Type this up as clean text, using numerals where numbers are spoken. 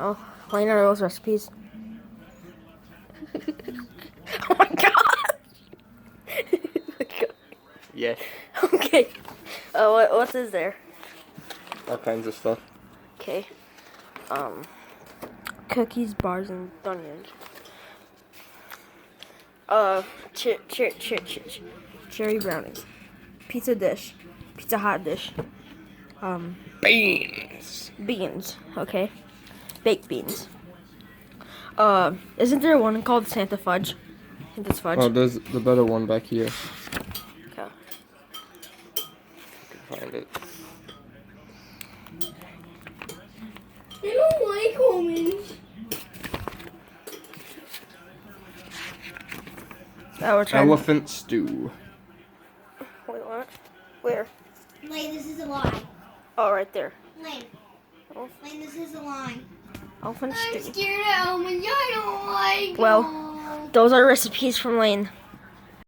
Oh, Lane are those recipes? Oh my god! Yes. Okay. What is there? All kinds of stuff. Okay. Cookies, bars, and onions. Cherry brownies. Pizza dish. Pizza hot dish. Beans. Beans. Okay. Baked beans. Isn't there one called Santa Fudge? I think it's fudge. Oh, there's the better one back here. Okay. I can find it. I don't like almonds. Now we're trying. Elephant stew. Wait, what? Where? Lane, this is a lie. Oh, right there. Lane. Oh. Lane, this is a lie. Elephant I'm stew. scared of almonds. I don't like Well, them. those are recipes from Lane.